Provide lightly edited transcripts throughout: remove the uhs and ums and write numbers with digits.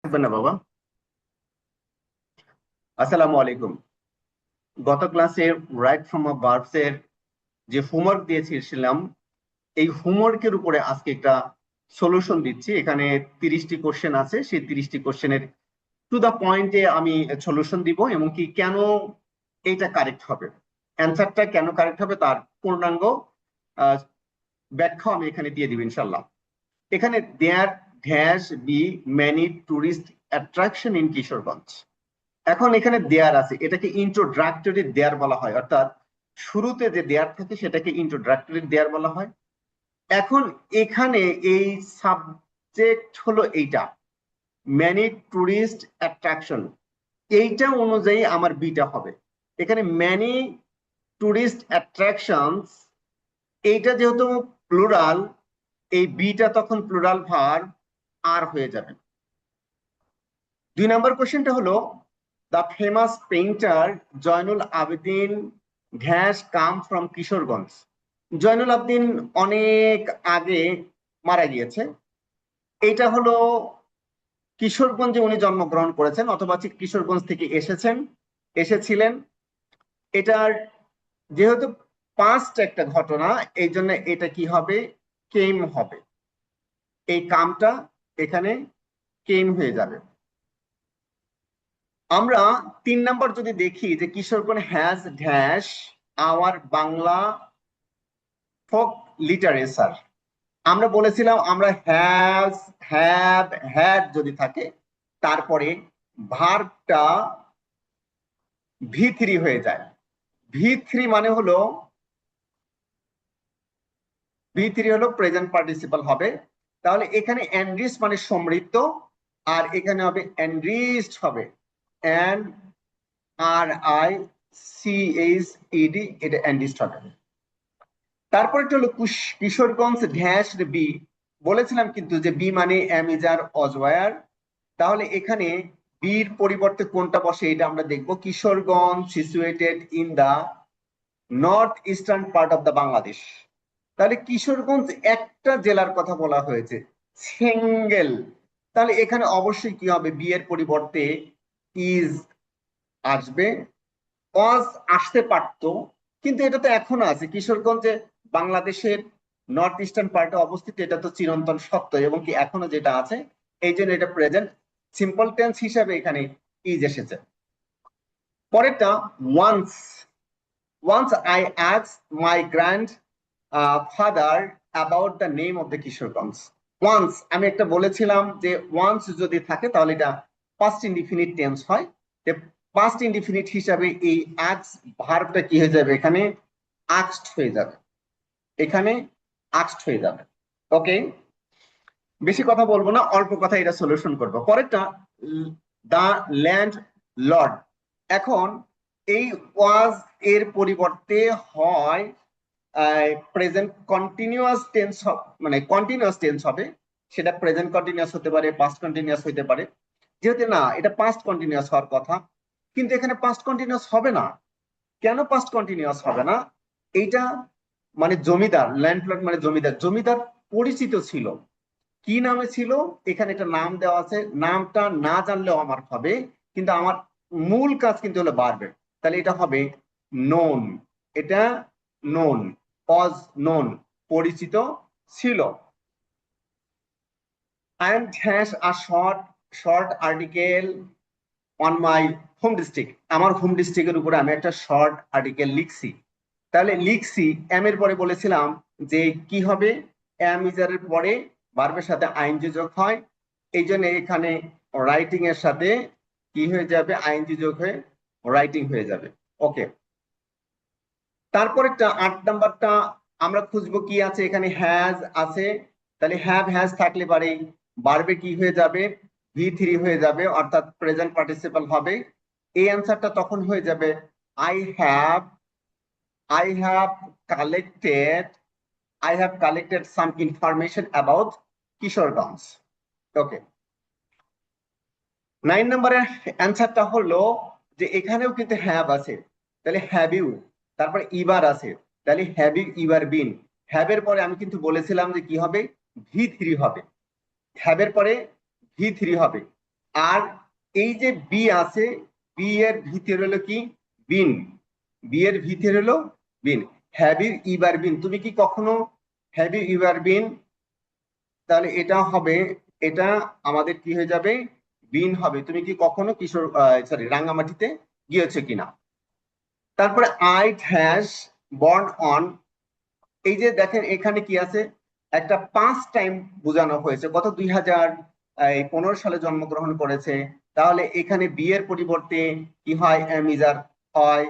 থাকবেন না বাবা। আসসালামু আলাইকুম। গত ক্লাসে রাইট ফ্রম আ ভার্বস এর যে হোমওয়ার্ক দিয়েছিলাম, এই হোমওয়ার্কের উপরে আজকে একটা সলিউশন দিচ্ছি। এখানে 30টি কোশ্চেন আছে, সেই 30টি কোশ্চেনের টু দা পয়েন্টে আমি সলিউশন দিব এবং কি কেন এইটা কারেক্ট হবে, অ্যান্সারটা কেন কারেক্ট হবে তার পূর্ণাঙ্গ আহ, ব্যাখ্যা আমি এখানে দিয়ে দিব ইনশাল্লাহ। এখানে there dash be many tourist attraction in Kishoreganj. এখন এখানে দেয়ার আছে, এটাকে ইন্ট্রোডাক্টরি দেয়ার বলা হয়, অর্থাৎ শুরুতে যে দেয়ার থাকে সেটাকে ইন্ট্রোডাক্টরি দেয়ার বলা হয়। এখন এখানে এই সাবজেক্ট হলো এইটা, ম্যানি টুরিস্ট অ্যাট্রাকশন, এইটা অনুযায়ী আমার বিটা হবে। এখানে ম্যানি টুরিস্ট অ্যাট্রাকশনস, এইটা যেহেতু প্লুরাল, এই বিটা তখন প্লুরাল ভার্ব আর হয়ে যাবে। 2 নম্বর কোশ্চেনটা হলো, the famous painter Zainul Abedin has come from Kishoreganj. Zainul Abedin অনেক আগে মারা গিয়েছে। এটা হলো কিশোরগঞ্জে উনি জন্মগ্রহণ করেছেন অথবা কিশোরগঞ্জ থেকে এসেছিলেন। এটার যেহেতু পাস্ট একটা ঘটনা, এই জন্য এটা কি হবে, কেম হবে। এই কামটা এখানে কেম হয়ে যাবে। আমরা 3 নম্বর যদি দেখি যে Kishoreganj has dash our Bangla folk literature. আমরা বলেছিলাম আমরা হ্যাজ, হ্যাভ, হ্যাড যদি থাকে তারপরে ভার্বটা ভি3 হয়ে যায়। ভি3 মানে হলো, ভি3 হলো প্রেজেন্ট পার্টিসিপাল হবে। তাহলে এখানে এনরিচ মানে সমৃদ্ধ, আর এখানে হবে এনরিচড হবে, N R I C H E D, এটা এনরিচড হবে। তারপরটা হলো কিশোরগঞ্জ ড্যাশ বি। বলেছিলাম কিন্তু যে বি মানে অ্যামিজার অজওয়ার, তাহলে এখানে বির পরিবর্তে কোনটা বসে এটা আমরা দেখব। Kishoreganj situated in the north eastern part of the Bangladesh. তাহলে কিশোরগঞ্জ একটা জেলার কথা বলা হয়েছে, সিঙ্গেল। তাহলে এখানে অবশ্যই কি হবে, বি এর পরিবর্তে ইজ আসবে। ওয়াজ আসতে পারতো, কিন্তু এটা তো এখনো আছে। কিশোরগঞ্জে বাংলাদেশের নর্থ ইস্টার্ন পার্টে অবস্থিত, এটা তো চিরন্তন সত্য এবং কি এখনো যেটা আছে, এই জন্য এটা প্রেজেন্ট সিম্পল টেন্স হিসাবে এখানে ইজ এসেছে। পরেরটা, once. Once I asked my grandfather about the name of the Kishoreganj. Once আমি একটা বলেছিলাম যে ওয়ান্স যদি থাকে তাহলে এটা পাস্ট ইনডিফিনিট টেন্স হয়। পাস্ট ইনডিফিনিট হিসাবে এই আস্ক ভার্বটা কি হয়ে যাবে, এখানে আস্কড হয়ে যাবে, এখানে আস্কড হয়ে যাবে। ওকে, বেশি কথা বলবো না, অল্প কথা এটা সলিউশন করবো। পরেরটা, দা ল্যান্ড লর্ড। এখন এই ওয়াজ এর পরিবর্তে হয় প্রেজেন্ট কন্টিনিউয়াস টেন্স, মানে কন্টিনিউয়াস টেন্স হবে। সেটা প্রেজেন্ট কন্টিনিউয়াস হতে পারে, পাস্ট কন্টিনিউয়াস হতে পারে। যেহেতু না, এটা পাস্ট কন্টিনিউয়াস হওয়ার কথা, কিন্তু এখানে পাস্ট কন্টিনিউয়াস হবে না। কেন পাস্ট কন্টিনিউয়াস হবে না? এইটা মানে জমিদার, ল্যান্ডলর্ড মানে জমিদার, জমিদার পরিচিত ছিল, কি নামে ছিল এখানে একটা নাম দেওয়া আছে। নামটা না জানলেও আমার হবে, কিন্তু আমার মূল কাজ কিন্তু হলো বারবার। তাহলে এটা হবে নোন, এটা নোন, অজ নোন, পরিচিত ছিল। I am hash a short article on my home district. আমার হোম ডিস্ট্রিক্টের উপরে আমি একটা শর্ট আর্টিকেল লিখছি। তাহলে লিখছি, এম এর পরে বলেছিলাম যে কি হবে, এম ইজারের পরে ভার্বের সাথে আইএনজি যোগ হয়, এই জন্য এখানে রাইটিং এর সাথে কি হয়ে যাবে, আইএনজি যোগ হয়ে রাইটিং হয়ে যাবে। ওকে, তারপরেরটা 8 নাম্বারটা আমরা খুঁজবো কি আছে, এখানে হ্যাজ আছে। তাহলে হ্যাভ হ্যাজ থাকলে পারে ভার্বে কি হয়ে যাবে, ভি3 হয়ে যাবে, অর্থাৎ প্রেজেন্ট পার্টিসিপাল হবে। এই অ্যান্সারটা তখন হয়ে যাবে I have, I have collected, I have collected some information about Kishoreganj. Okay, 9 নম্বরের অ্যান্সারটা হলো যে এখানেও কিন্তু হ্যাভ আছে, তাহলে হ্যাভ ইউ, তারপরে ইবার আছে, তাহলে have you ever been. Have এর পরে আমি কিন্তু বলেছিলাম যে কি হবে, ভি3 হবে। হ্যাভ এর পরে ভি3 হবে। আর এই যে বি আছে, বি এর ভিতরে হলো কি বিন, বি এর ভিতরে হলো বিন। হ্যাভ ইউ ইভার বিন, তুমি কি কখনো হ্যাভ ইউ ইভার বিন, তাহলে এটা হবে, এটা আমাদের কি হয়ে যাবে, বিন হবে, তুমি কি কখনো কিশোর সরি রাঙ্গামাটিতে গিয়েছো কিনা। তারপরে আই হ্যাজ বর্ন অন, এই যে দেখেন এখানে কি আছে, একটা পাঁচ টাইম বোঝানো হয়েছে, গত 2015 সালে জন্মগ্রহণ করেছে। তাহলে এখানে বি এর পরিবর্তে কি হয়, এম ইজার হয়,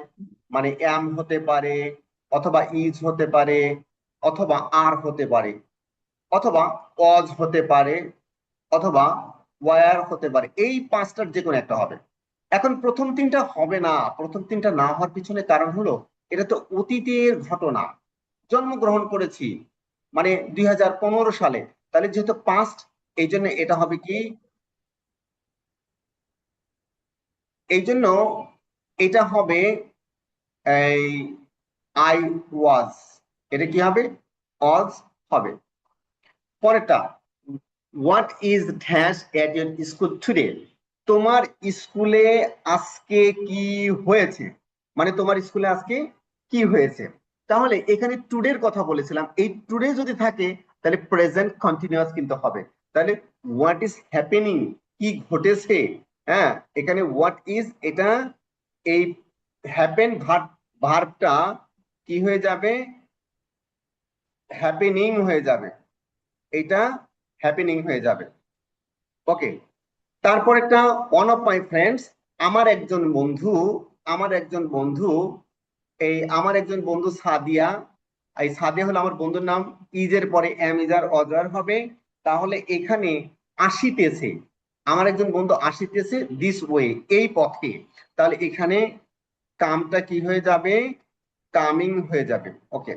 মানে এম হতে পারে, অথবা ইজ হতে পারে, অথবা আর হতে পারে, অথবা অজ হতে পারে, অথবা ওয়ার হতে পারে, এই পাঁচটার যে কোনো একটা হবে। এখন প্রথম তিনটা হবে না, প্রথম তিনটা না হওয়ার পিছনে কারণ হলো এটা তো অতীতের ঘটনা, জন্মগ্রহণ করেছি মানে 2015 সালে, তাহলে যেহেতু পাস্ট, এই জন্য এটা হবে কি, এই জন্য এটা হবে এই আই ওয়াজ, এটা কি হবে, ওয়াজ হবে। পরেরটা, what is dash at your school today, তোমার স্কুলে আজকে কি হয়েছে, মানে তোমার স্কুলে আজকে কি হয়েছে। তাহলে এখানে টুডের কথা বলেছিলাম, এই টুডে যদি থাকে তাহলে প্রেজেন্ট কন্টিনিউয়াস কিন্তু হবে। তাহলে হোয়াট ইজ হ্যাপেনিং, কি ঘটেছে, হ্যাঁ, এখানে হোয়াট ইজ, এটা এই হ্যাপেন ভার্বটা কি হয়ে যাবে, হ্যাপেনিং হয়ে যাবে, এটা হ্যাপেনিং হয়ে যাবে। ওকে, তারপর একটা, ওয়ান অফ মাই ফ্রেন্ডস, আমার একজন বন্ধু, আমার একজন বন্ধু, এই আমার একজন বন্ধু সাদিয়া, এই সাদিয়া হলো আমার বন্ধুর নাম, ইজের পরে এম ইজার অজার হবে। তাহলে এখানে আসিতেছে, আমার একজন বন্ধু আসিতেছে দিস ওয়ে, এই পথে, তাহলে এখানে কামটা কি হয়ে যাবে, কামিং হয়ে যাবে। ওকে,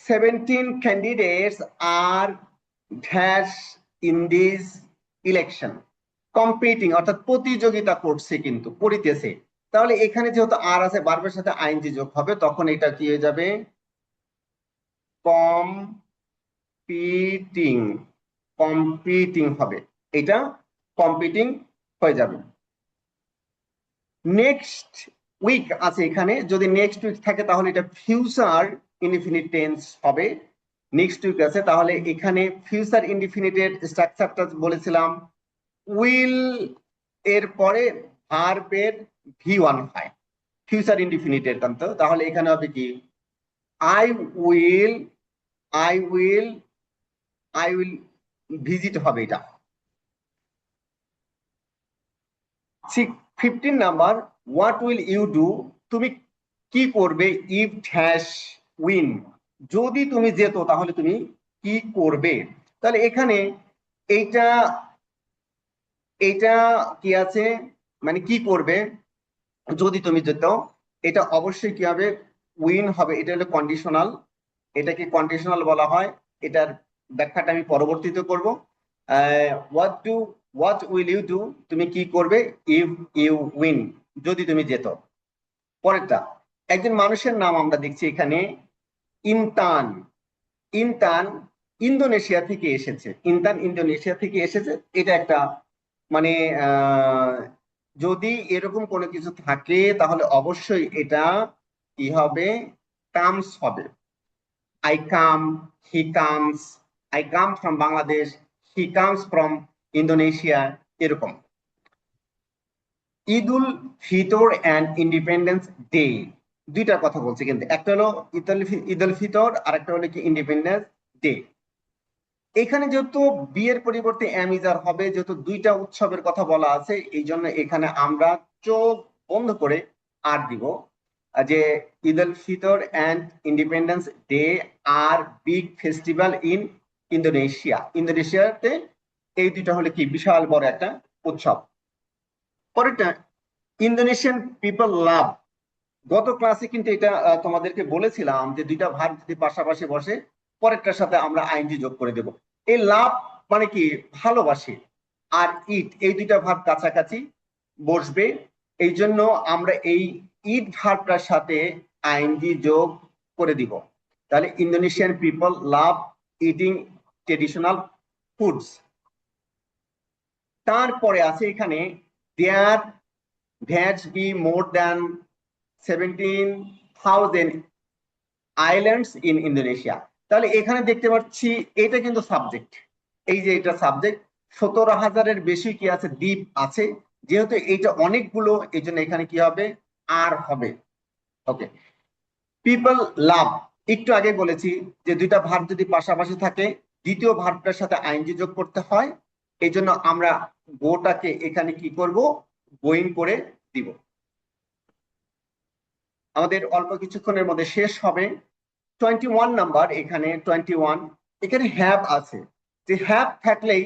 17 candidates are dash in this election, competing অর্থাৎ প্রতিযোগিতা করছে কিন্তু করিতেছে। তাহলে এখানে যেহেতু আর আছে, বারবার সাথে আইনজি যোগ হবে, তখন এটা কি হয়ে যাবে, কম্পিটিং, কম্পিটিং হবে, এটা কম্পিটিং হয়ে যাবে। নেক্সট উইক আছে এখানে, যদি নেক্সট উইক থাকে তাহলে এটা ফিউচার ইনডিফিনিট টেন্স হবে। নেক্সট উইক আছে, তাহলে এখানে ফিউচার ইনডিফিনিটের স্ট্রাকচারটা বলেছিলাম, উইল এর পরে ভার্বের ভি1 হয় ফিউচার ইনডিফিনিটের কিন্তু, তাহলে এখানে হবে কি, I will, I will, I will visit হবে এটা। 15 number, what will you do, তুমি কি করবে, ইফ হ্যাশ উইন, যদি তুমি যেত তাহলে তুমি কি করবে। তাহলে এখানে এইটা, এইটা কি আছে, মানে কি করবে, যদি তুমি যেত, এটা অবশ্যই কি হবে, উইন হবে, এটা হলো কন্ডিশনাল, এটাকে কন্ডিশনাল বলা হয়। এটার ব্যাখ্যাটা আমি পরবর্তীতে করব। What do, what will you do, তুমি কি করবে, ইফ ইউ উইন, যদি তুমি যেত। পরেরটা, একজন মানুষের নাম আমরা দেখছি এখানে, ইনতান, ইনতান ইন্দোনেশিয়া থেকে এসেছে, ইনতান ইন্দোনেশিয়া থেকে এসেছে, এটা একটা মানে যদি এরকম কোনো কিছু থাকে তাহলে অবশ্যই এটা কি হবে, কামস হবে। I come, he comes, I come from Bangladesh, he comes from Indonesia, এরকম। Eid ul Fitr and independence day, দুইটার কথা বলছি কিন্তু, একটা হলো ঈদ উল ফিতর আর একটা হলো কি ইন্ডিপেন্ডেন্স ডে। এখানে যেহেতু বিয়ের পরিবর্তে অ্যামিজার হবে, যেহেতু দুইটা উৎসবের কথা বলা আছে, এই জন্য এখানে আমরা চোখ বন্ধ করে আর দিব, যে Eid ul Fitr and independence day are big festival in Indonesia, ইন্দোনেশিয়াতে এই দুইটা হলে কি বিশাল বড় একটা উৎসব। পরেরটা, ইন্দোনেশিয়ান পিপল লাভ, গত ক্লাসে কিন্তু এটা তোমাদেরকে বলেছিলাম যে দুইটা ভার্ব যদি পাশাপাশি বসে পরেরটার সাথে আমরা আইনজি যোগ করে দেব। এই লাভ মানে কি, ভালোবাসে, আর ইট, এই দুইটা ভার্ব কাছাকাছি বসবে, এই জন্য আমরা এই ইট ভার্বটার সাথে আইনজি যোগ করে দিব। তাহলে Indonesian people love eating traditional foods, তারপরে আছে এখানে there that's be more than 17,000 islands in Indonesia. তাহলে এখানে দেখতে পাচ্ছি এটা কিন্তু সাবজেক্ট, এই যে এটা সাবজেক্ট, 17,000-এর বেশি কি আছে, দ্বীপ আছে। যেহেতু এইটা অনেকগুলো, এই জন্য এখানে কি হবে, আর হবে। ওকে, পিপল লাভ, একটু আগে বলেছি যে দুইটা ভার্ব যদি পাশাপাশি থাকে দ্বিতীয় ভার্বটার সাথে আইএনজি যোগ করতে হয়। এই জন্য আমরা গোটাকে এখানে কি করব, গোয়িং করে দিব। আমাদের অল্প কিছুক্ষণের মধ্যে শেষ হবে। 21 নাম্বার, এখানে 21, এখানে হ্যাভ আছে, যে হ্যাভ থাকলেই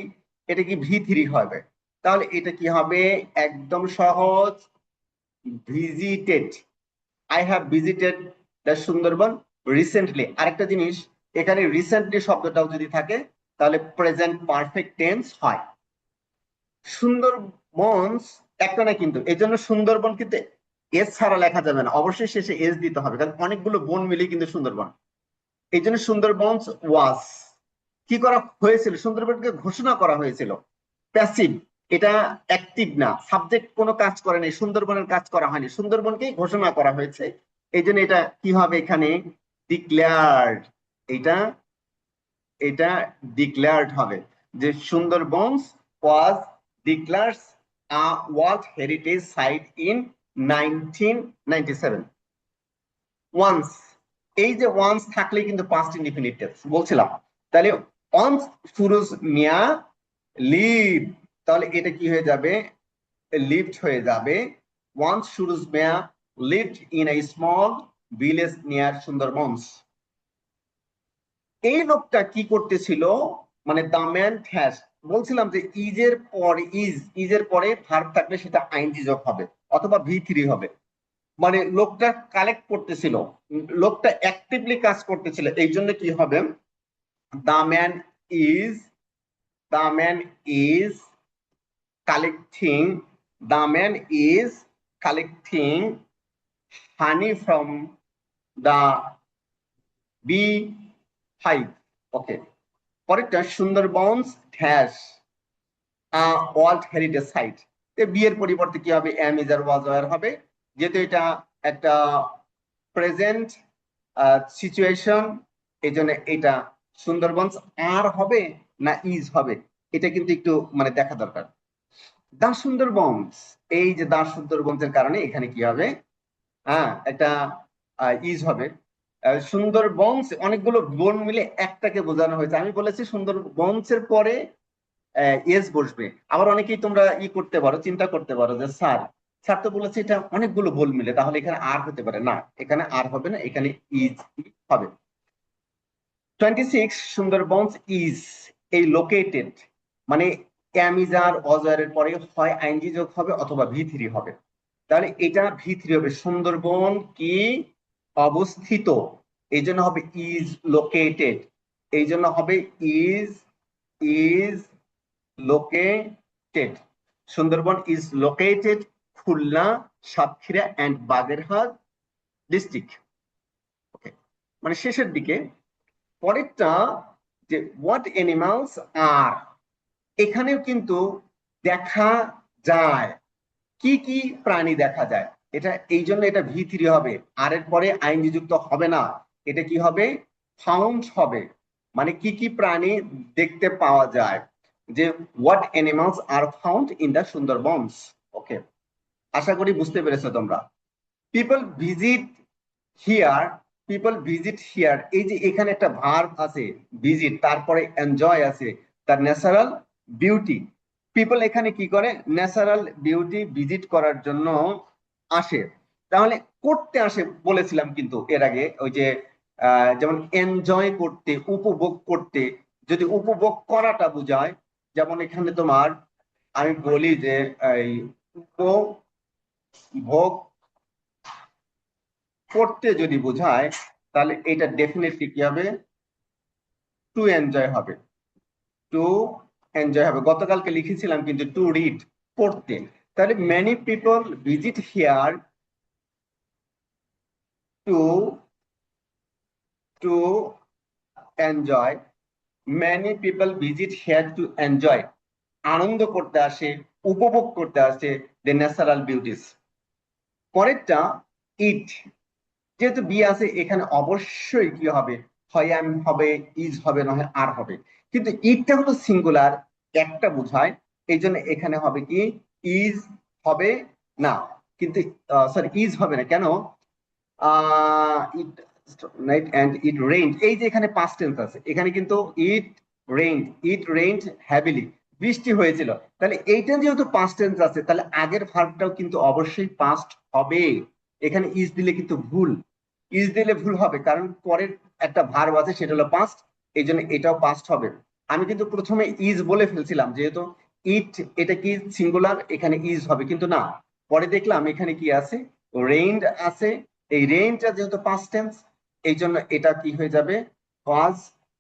এটা কি V3 হবে। তাহলে এটা কি হবে, একদম সহজ, visited. I have visited the Sundarban recently. আরেকটা জিনিস, এখানে রিসেন্টলি শব্দটাও যদি থাকে তাহলে প্রেজেন্ট পারফেক্ট টেন্স হয়। সুন্দরবনস একটা না কিন্তু, এই জন্য সুন্দরবন কিন্তু এস ছাড়া লেখা যাবে না, অবশ্যই শেষে এস দিতে হবে, কারণ অনেকগুলো বন মিলে কিন্তু সুন্দরবন। এই জন্য সুন্দরবনস ওয়াজ কি করা হয়েছিল, সুন্দরবনকে ঘোষণা করা হয়েছিল। প্যাসিভ, এটা অ্যাক্টিভ না, সাবজেক্ট কোনো কাজ করে নাই, সুন্দরবনের কাজ করা হয়নি, সুন্দরবনকেই ঘোষণা করা হয়েছে। এই জন্য এটা কি হবে, এখানে ডিক্লেয়ার্ড, এটা এটা ডিক্লেয়ার্ড হবে, যে Sundarbans was declares a world heritage site in 1997। Once, এই যে ওয়ান্স থাকলে কিন্তু পাস্ট ইনডিফিনিট টেন্স বলছিলাম। তাহলে ওয়ান্স সুরুজ মিয়া লিভ, তাহলে এটা কি হয়ে যাবে, লিভড হয়ে যাবে। Once Suruj Mia lived in a small village near Sundarbans. এই লোকটা কি করতেছিল, মানে দ্য ম্যান হ্যাজ, বলছিলাম যে ইজের পর ইজের পরে ভার্ব থাকলে সেটা আইএনজি যোগ হবে অথবা V3 হবে। মানে লোকটা কালেক্ট করতেছিল, লোকটা অ্যাক্টিভলি কাজ করতেছিল, এই জন্য কি হবে, the man is, the man is collecting, the man is collecting honey from the bee hive. Okay, পরেরটা Sundarbans has world heritage site. বিয়ের পরিবর্তে কি হবে, am is are was were হবে, যেহেতু এটা একটা প্রেজেন্ট সিচুয়েশন, এই জন্য এটা সুন্দরবনস আর হবে না ইজ হবে, এটা কিন্তু একটু মানে দেখা দরকার। দা সুন্দরবনস, এই যে দা সুন্দরবনসের কারণে এখানে কি হবে, হ্যাঁ একটা ইজ হবে। সুন্দরবনস অনেকগুলো বন মিলে একটাকে বোঝানো হয়েছে, আমি বলেছি সুন্দরবনসের পরে এস বসবে। আবার অনেকেই তোমরা করতে পারো, চিন্তা করতে পারো যে স্যার, স্যার তো বলেছে এটা অনেকগুলো বল মিলে, তাহলে এখানে আর হতে পারে না, এখানে আর হবে না, এখানে ইজ হবে। 26 সুন্দরবনস ইজ এই লোকেটেড, মানে ক্যামিজার অজয়ের পরে হয় আইনজি যোগ হবে অথবা V3 হবে। তাহলে এটা V3 হবে, সুন্দরবন কি অবস্থিত, এই জন্য হবে ইজ লোকেটেড, এই জন্য হবে is is located. Sundarban is located Khulna, Satkhira and Bagerhat district. Okay, মানে শেষের দিকে। পরেরটা যে what animals are, এখানেও কিন্তু দেখা যায়, কি কি প্রাণী দেখা যায়, এটা এই জন্য এটা V3 হবে, আর এর পরে আইনজি যুক্ত হবে না, এটা কি হবে, ফাউন্ড হবে, মানে কি কি প্রাণী দেখতে পাওয়া যায়, যে what animals are found in the Sundarbans. Okay, আশা করি বুঝতে পেরেছো তোমরা। People visit here, people visit here, এই যে এখানে একটা ভার্ব আছে ভিজিট, তারপরে এনজয় আছে, তার ন্যাচারাল বিউটি। পিপল এখানে কি করে, ন্যাচারাল বিউটি ভিজিট করার জন্য আসে। তাহলে করতে আসে বলেছিলাম কিন্তু এর আগে, ওই যে যেমন এনজয় করতে, উপভোগ করতে, যদি উপভোগ করাটা বোঝায়, যেমন এখানে তোমার আমি বলি যে এই উপভোগ করতে যদি বোঝায়, তাহলে এটা ডেফিনেটলি কি হবে, টু এনজয় হবে, টু এনজয় হবে। গতকালকে লিখেছিলাম কিন্তু টু রিড, পড়তে। তাহলে many people visit here to to enjoy, many people visit here to enjoy. আনন্দ করতে আসে, উপভোগ করতে আসে দ্য ন্যাচারাল বিউটিস। পরেরটা ইট, যেহেতু বি আছে এখানে অবশ্যই কি হবে, হয় এম হবে, ইজ হবে, নয় আর হবে। কিন্তু ইটটা হলো সিঙ্গুলার, একটা বোঝায়, এই জন্য এখানে হবে কি ইজ হবে না, কিন্তু সরি ইজ হবে না কেন, ইট নাইট অ্যান্ড ইট রেইন, এই যে এখানে পাস্ট টেন্স আছে, এখানে কিন্তু ইট রেইনড হ্যাভিলি, বৃষ্টি হয়েছিল, তাহলে এইটা যেহেতু পাস্ট টেন্স আছে তাহলে আগের ভার্বটাও কিন্তু অবশ্যই পাস্ট হবে। এখানে ইজ দিলে কিন্তু ভুল, ইজ দিলে ভুল হবে, কারণ পরের একটা ভার্ব আছে সেটা হলো পাস্ট, এই জন্য এটাও পাস্ট হবে। আমি কিন্তু প্রথমে ইজ বলে ফেলছিলাম, যেহেতু ইট এটা কি সিঙ্গুলার, এখানে ইজ হবে, কিন্তু না, পরে দেখলাম এখানে কি আছে, রেইনড আছে, এই রেইনটা যেহেতু পাস্ট টেন্স এই জন্য এটা কি হয়ে যাবে, ওয়াজ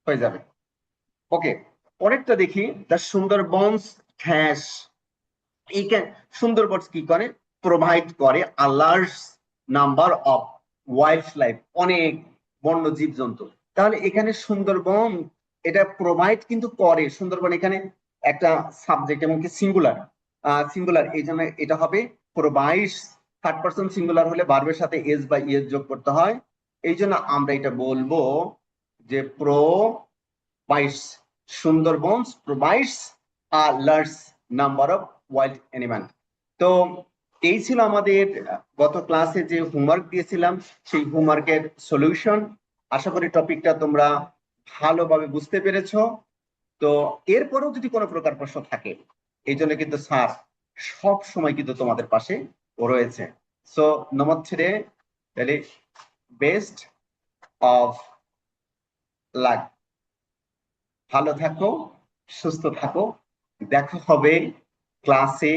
হয়ে যাবে। ওকে, পরেরটা দেখি, দ্য সুন্দরবনস হ্যাশ, এই সুন্দরবনস কি করে, প্রোভাইড করে a large number of wild life, অনেক বন্য জীবজন্তু। তাহলে এখানে সুন্দরবন এটা প্রোভাইড কিন্তু করে, সুন্দরবন এখানে একটা সাবজেক্ট এবং কি সিঙ্গুলার, সিঙ্গুলার, এই জন্য এটা হবে প্রোভাইডস। থার্ড পারসন সিঙ্গুলার হলে ভার্বের সাথে এস বা ইএস যোগ করতে হয়, এই জন্য আমরা এটা বলবো যে provides, Sundarbans provides a large number of wild animal. তো এই ছিল আমাদের গত ক্লাসে যে হোমওয়ার্ক দিয়েছিলাম সেই হোমওয়ার্কের সলিউশন। আশা করি টপিকটা তোমরা ভালোভাবে বুঝতে পেরেছো। তো এরপরেও যদি কোনো প্রকার প্রশ্ন থাকে, এই জন্য কিন্তু স্যার সব সময় কিন্তু তোমাদের পাশে রয়েছে। সো নমস্তে, তাহলে বেস্ট অফ লাক, ভালো থাকো, সুস্থ থাকো, দেখা হবে ক্লাসে